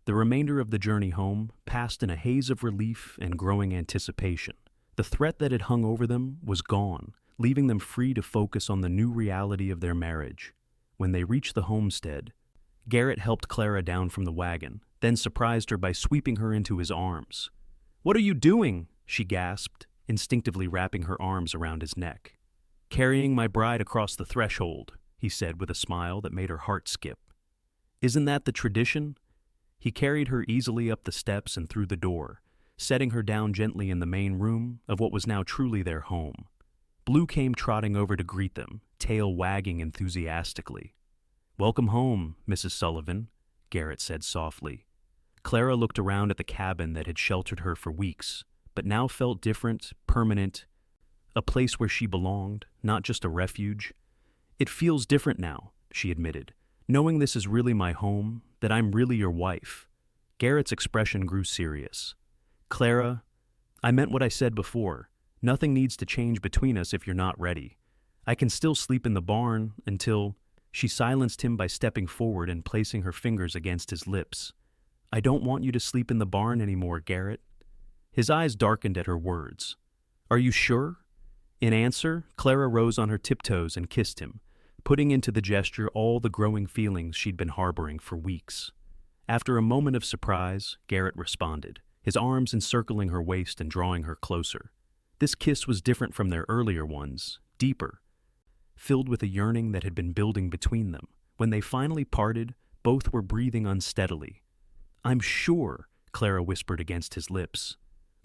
The remainder of the journey home passed in a haze of relief and growing anticipation. The threat that had hung over them was gone, leaving them free to focus on the new reality of their marriage. When they reached the homestead, Garrett helped Clara down from the wagon, then surprised her by sweeping her into his arms. What are you doing? She gasped, instinctively wrapping her arms around his neck. Carrying my bride across the threshold, he said with a smile that made her heart skip. Isn't that the tradition? He carried her easily up the steps and through the door, setting her down gently in the main room of what was now truly their home. Blue came trotting over to greet them, tail wagging enthusiastically. Welcome home, Mrs. Sullivan, Garrett said softly. Clara looked around at the cabin that had sheltered her for weeks, but now felt different, permanent, a place where she belonged, not just a refuge. It feels different now, she admitted, knowing this is really my home, that I'm really your wife. Garrett's expression grew serious. Clara, I meant what I said before. Nothing needs to change between us if you're not ready. I can still sleep in the barn until... She silenced him by stepping forward and placing her fingers against his lips. I don't want you to sleep in the barn anymore, Garrett. His eyes darkened at her words. Are you sure? In answer, Clara rose on her tiptoes and kissed him, putting into the gesture all the growing feelings she'd been harboring for weeks. After a moment of surprise, Garrett responded, his arms encircling her waist and drawing her closer. This kiss was different from their earlier ones, deeper, filled with a yearning that had been building between them. When they finally parted, both were breathing unsteadily. I'm sure, Clara whispered against his lips.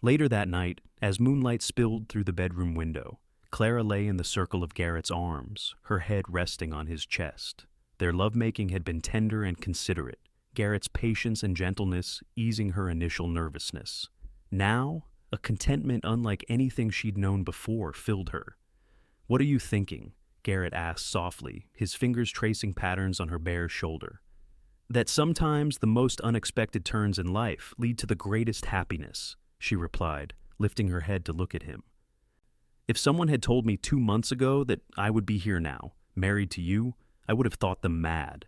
Later that night, as moonlight spilled through the bedroom window, Clara lay in the circle of Garrett's arms, her head resting on his chest. Their lovemaking had been tender and considerate, Garrett's patience and gentleness easing her initial nervousness. Now, a contentment unlike anything she'd known before filled her. What are you thinking? Garrett asked softly, his fingers tracing patterns on her bare shoulder. That sometimes the most unexpected turns in life lead to the greatest happiness, she replied, lifting her head to look at him. If someone had told me 2 months ago that I would be here now, married to you, I would have thought them mad.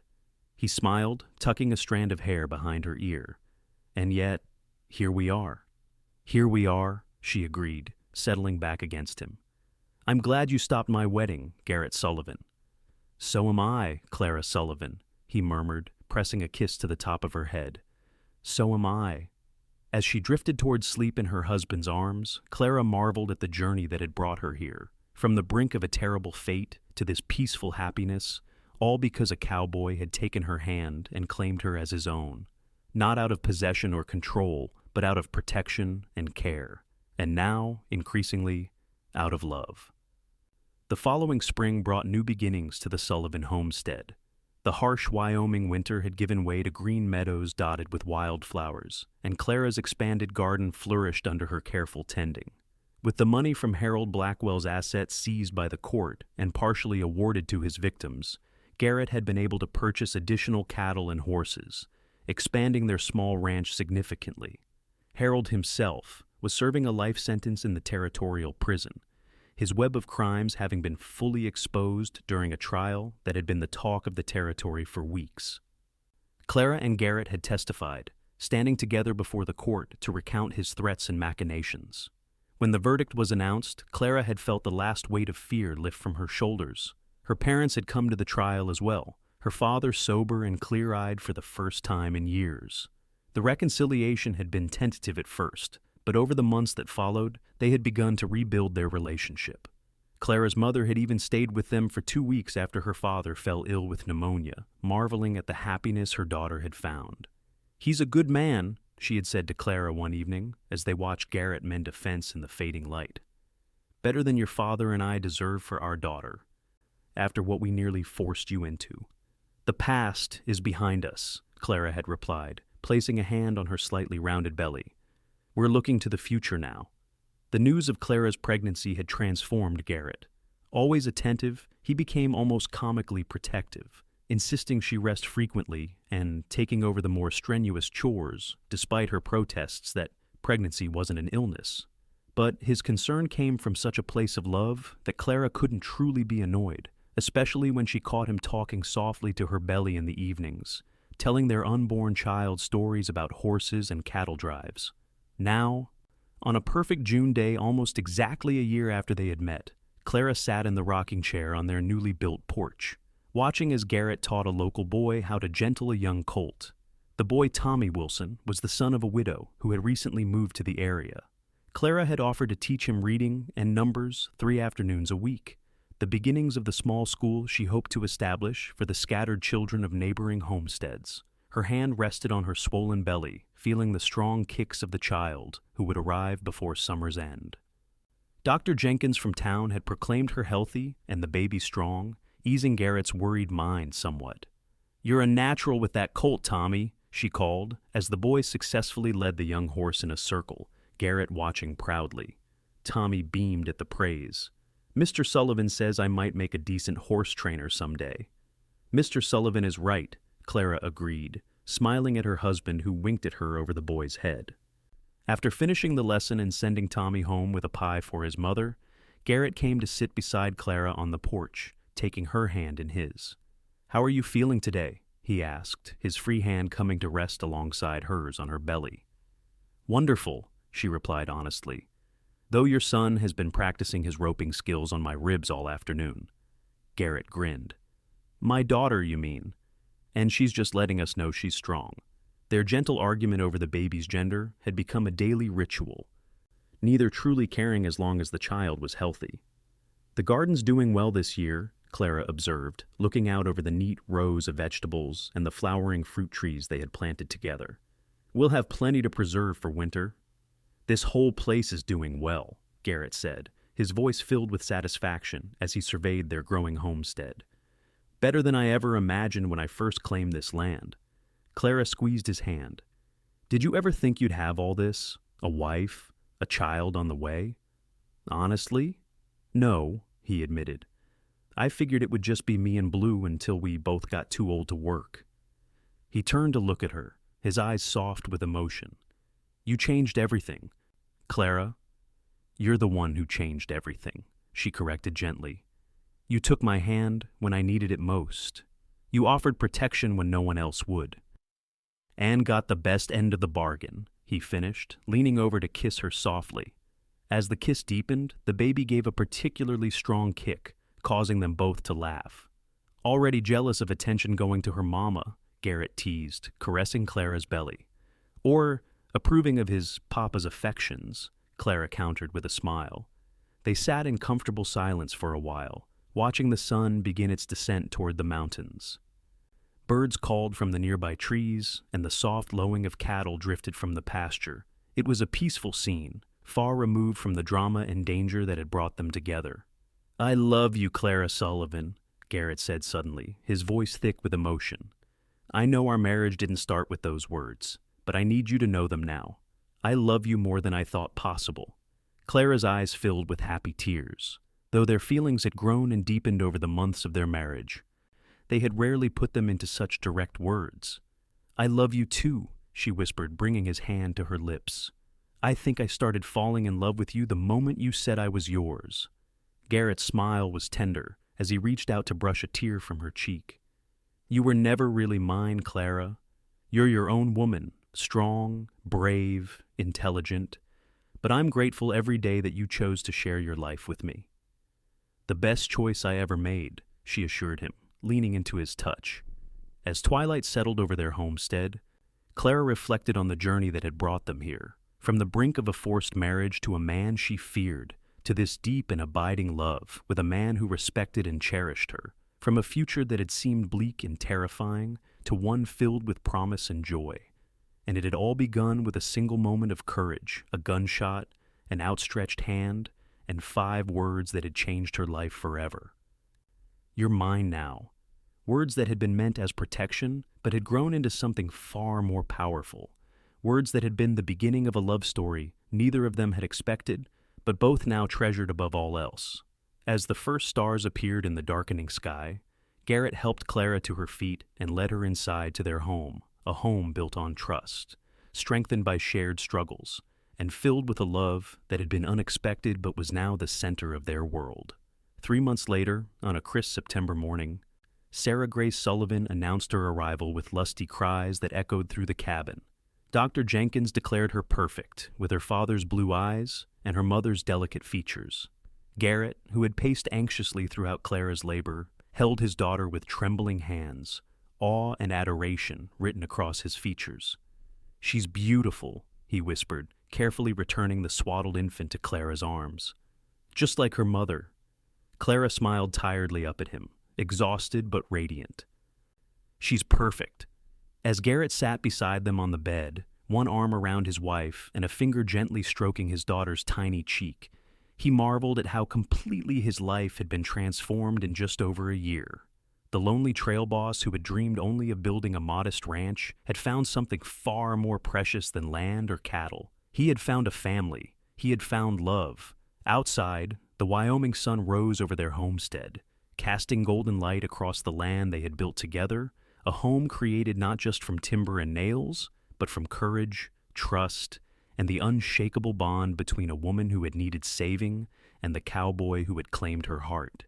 He smiled, tucking a strand of hair behind her ear. And yet, here we are. Here we are, she agreed, settling back against him. I'm glad you stopped my wedding, Garrett Sullivan. So am I, Clara Sullivan, he murmured, pressing a kiss to the top of her head. So am I. As she drifted towards sleep in her husband's arms, Clara marveled at the journey that had brought her here. From the brink of a terrible fate to this peaceful happiness, all because a cowboy had taken her hand and claimed her as his own. Not out of possession or control, but out of protection and care. And now, increasingly, out of love. The following spring brought new beginnings to the Sullivan homestead. The harsh Wyoming winter had given way to green meadows dotted with wildflowers, and Clara's expanded garden flourished under her careful tending. With the money from Harold Blackwell's assets seized by the court and partially awarded to his victims, Garrett had been able to purchase additional cattle and horses, expanding their small ranch significantly. Harold himself was serving a life sentence in the territorial prison, his web of crimes having been fully exposed during a trial that had been the talk of the territory for weeks. Clara and Garrett had testified, standing together before the court to recount his threats and machinations. When the verdict was announced, Clara had felt the last weight of fear lift from her shoulders. Her parents had come to the trial as well, her father sober and clear-eyed for the first time in years. The reconciliation had been tentative at first, but over the months that followed, they had begun to rebuild their relationship. Clara's mother had even stayed with them for 2 weeks after her father fell ill with pneumonia, marveling at the happiness her daughter had found. "He's a good man," she had said to Clara one evening as they watched Garrett mend a fence in the fading light. "Better than your father and I deserve for our daughter, after what we nearly forced you into." "The past is behind us," Clara had replied, placing a hand on her slightly rounded belly. "We're looking to the future now." The news of Clara's pregnancy had transformed Garrett. Always attentive, he became almost comically protective, insisting she rest frequently and taking over the more strenuous chores, despite her protests that pregnancy wasn't an illness. But his concern came from such a place of love that Clara couldn't truly be annoyed, especially when she caught him talking softly to her belly in the evenings, telling their unborn child stories about horses and cattle drives. Now, on a perfect June day almost exactly a year after they had met, Clara sat in the rocking chair on their newly built porch, watching as Garrett taught a local boy how to gentle a young colt. The boy, Tommy Wilson, was the son of a widow who had recently moved to the area. Clara had offered to teach him reading and numbers 3 afternoons a week, the beginnings of the small school she hoped to establish for the scattered children of neighboring homesteads. Her hand rested on her swollen belly, feeling the strong kicks of the child who would arrive before summer's end. Dr. Jenkins from town had proclaimed her healthy and the baby strong, easing Garrett's worried mind somewhat. "You're a natural with that colt, Tommy," she called, as the boy successfully led the young horse in a circle, Garrett watching proudly. Tommy beamed at the praise. "Mr. Sullivan says I might make a decent horse trainer someday." "Mr. Sullivan is right," Clara agreed, smiling at her husband who winked at her over the boy's head. After finishing the lesson and sending Tommy home with a pie for his mother, Garrett came to sit beside Clara on the porch, taking her hand in his. "How are you feeling today?" he asked, his free hand coming to rest alongside hers on her belly. "Wonderful," she replied honestly, "though your son has been practicing his roping skills on my ribs all afternoon." Garrett grinned. "My daughter, you mean? And she's just letting us know she's strong." Their gentle argument over the baby's gender had become a daily ritual, neither truly caring as long as the child was healthy. "The garden's doing well this year," Clara observed, looking out over the neat rows of vegetables and the flowering fruit trees they had planted together. "We'll have plenty to preserve for winter." "This whole place is doing well," Garrett said, his voice filled with satisfaction as he surveyed their growing homestead. "Better than I ever imagined when I first claimed this land." Clara squeezed his hand. "Did you ever think you'd have all this? A wife? A child on the way?" "Honestly? No," he admitted. "I figured it would just be me and Blue until we both got too old to work." He turned to look at her, his eyes soft with emotion. "You changed everything, Clara." "You're the one who changed everything," she corrected gently. "You took my hand when I needed it most. You offered protection when no one else would." "And got the best end of the bargain," he finished, leaning over to kiss her softly. As the kiss deepened, the baby gave a particularly strong kick, causing them both to laugh. "Already jealous of attention going to her mama," Garrett teased, caressing Clara's belly. "Or Approving of his papa's affections, Clara countered with a smile. They sat in comfortable silence for a while, watching the sun begin its descent toward the mountains. Birds called from the nearby trees, and the soft lowing of cattle drifted from the pasture. It was a peaceful scene, far removed from the drama and danger that had brought them together. "I love you, Clara Sullivan," Garrett said suddenly, his voice thick with emotion. "I know our marriage didn't start with those words, but I need you to know them now. I love you more than I thought possible." Clara's eyes filled with happy tears. Though their feelings had grown and deepened over the months of their marriage, they had rarely put them into such direct words. "I love you too," she whispered, bringing his hand to her lips. "I think I started falling in love with you the moment you said I was yours." Garrett's smile was tender as he reached out to brush a tear from her cheek. "You were never really mine, Clara. You're your own woman, strong, brave, intelligent. But I'm grateful every day that you chose to share your life with me." "The best choice I ever made," she assured him, leaning into his touch. As twilight settled over their homestead, Clara reflected on the journey that had brought them here, from the brink of a forced marriage to a man she feared, to this deep and abiding love with a man who respected and cherished her, from a future that had seemed bleak and terrifying to one filled with promise and joy. And it had all begun with a single moment of courage, a gunshot, an outstretched hand, and 5 words that had changed her life forever. "You're mine now." Words that had been meant as protection, but had grown into something far more powerful. Words that had been the beginning of a love story neither of them had expected, but both now treasured above all else. As the first stars appeared in the darkening sky, Garrett helped Clara to her feet and led her inside to their home, a home built on trust, strengthened by shared struggles, and filled with a love that had been unexpected but was now the center of their world. 3 months later, on a crisp September morning, Sarah Grace Sullivan announced her arrival with lusty cries that echoed through the cabin. Dr. Jenkins declared her perfect, with her father's blue eyes and her mother's delicate features. Garrett, who had paced anxiously throughout Clara's labor, held his daughter with trembling hands, awe and adoration written across his features. "She's beautiful," he whispered, carefully returning the swaddled infant to Clara's arms. "Just like her mother." Clara smiled tiredly up at him, exhausted but radiant. "She's perfect." As Garrett sat beside them on the bed, one arm around his wife and a finger gently stroking his daughter's tiny cheek, he marveled at how completely his life had been transformed in just over a year. The lonely trail boss who had dreamed only of building a modest ranch had found something far more precious than land or cattle. He had found a family. He had found love. Outside, the Wyoming sun rose over their homestead, casting golden light across the land they had built together, a home created not just from timber and nails, but from courage, trust, and the unshakable bond between a woman who had needed saving and the cowboy who had claimed her heart.